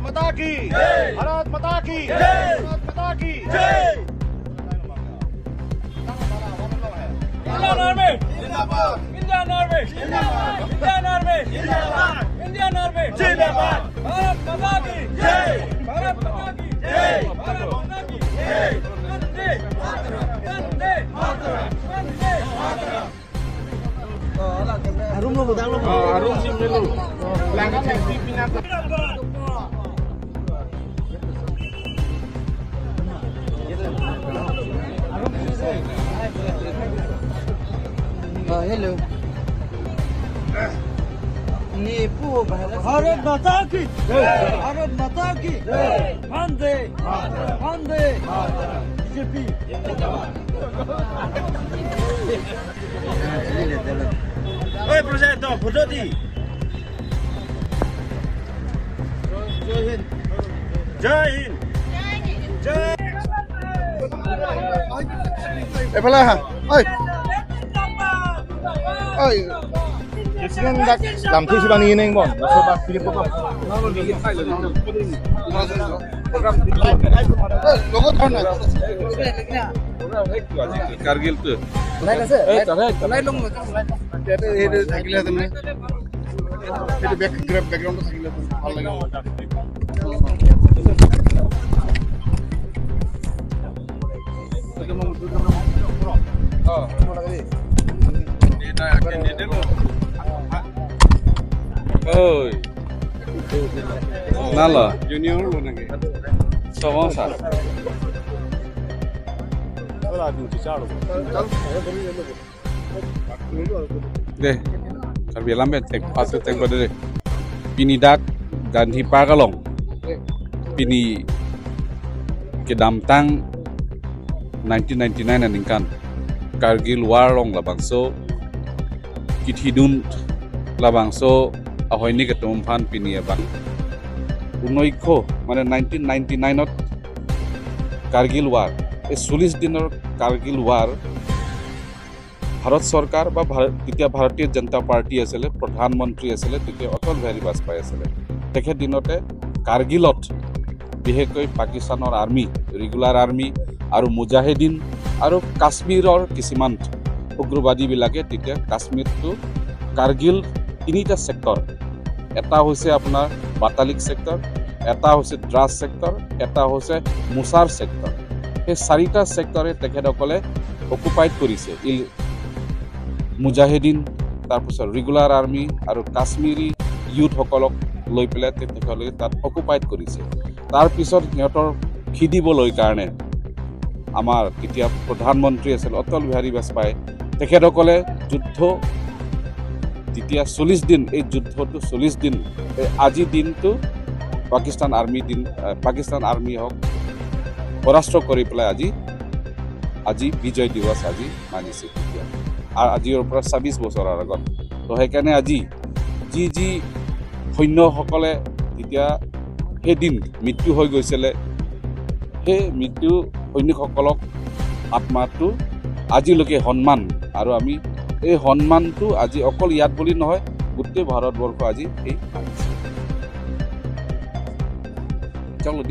माता की भारत माता की भारत माता की Indian Army जिंदाबाद Indian Army जिंदाबाद Indian Army जिंदाबाद Indian Army जिंदाबाद भारत माता की जय भारत माता की जय भारत माता की जय Vande Mataram Vande Mataram Vande Mataram Harum lo budang lo harum sim dulu langkah safety pinat hello Bharat माता की भारत माता की वंदे वंदे BJP Oi projeto foto di Jai Hind Jai Pala ha oi oi Sini dak lam thi sibang ni neng bon so ba pilih apa program logo thon na Kargil tu line আছে লাइन লং এটা থাকিলে তুমি এটা background থাকিলে ভালো লাগে Oi. Nala, junior lo nage. Samosa. Ora du ci chalo Deh. Sabi lambe tek pasu tek badere. Pini dak Gandhi Parkalong. Pini kedamtang 1999 aningkan. Kargil war long labangso. Kithidun labangso ahoini ketum phan pini abang. Unoikho মানে 1999 Kargil war এই 40 দিনৰ Kargil war Bharat চৰকাৰ বা তেতিয়া ভাৰতীয় জনতা party আছিল প্ৰধানমন্ত্ৰী আছিল তেতিয়া অটল বিহাৰী বাজপেয়ী আছিল তেখেত দিনতে কাৰ্গিলত বিশেষকৈ পাকিস্তানৰ আৰ্মি ৰেগুলাৰ আৰ্মি আৰু মুজাহিদিন আৰু কাশ্মীৰৰ কিছুমান উগ্ৰবাদীবিলাকে তেতিয়া কাশ্মীৰটো কাৰ্গিল তিনিটা সেক্টৰ এটা হৈছে আপোনাৰ বাটালিক সেক্টৰ এটা হৈছে ড্ৰাছ সেক্টৰ এটা হৈছে মুছাৰ সেক্টৰ এই চাৰিটা সেক্টৰে তেখেতসকলে অকুপাইড কৰিছে মুজাহিদিন তাৰপিছত ৰেগুলাৰ আৰ্মি আৰু কাশ্মীৰী ইউথসকলক লৈ পেলাই তেখেতসকলে তাত অকুপাইড কৰিছে তাৰপিছত সিহঁতৰ খিদিবলৈ কাৰণে আমাৰ তেতিয়া প্ৰধানমন্ত্ৰী আছিল অটল বিহাৰী বাজপেয়ী তেখেতসকলে যুদ্ধ তেতিয়া 40 দিন এই যুদ্ধটো 40 দিন আজি দিনটো পাকিস্তান আৰ্মি হওক পৰাস্ত্ৰ কৰি পেলাই আজি বিজয় দিৱস আজি মানিছে আৰু আজিৰ পৰা 26 বছৰৰ আগত তো সেইকাৰণে আজি যি সৈন্যসকলে তেতিয়া সেইদিন মৃত্যু হৈ গৈছিলে সেই মৃত্যু সৈনিকসকলক আত্মাটো আজিলৈকে সন্মান আৰু আমি এই সন্মানটো আজি অকল ইয়াত বুলি নহয় গোটেই ভাৰতবৰ্ষ আজি এই মানিছে চলো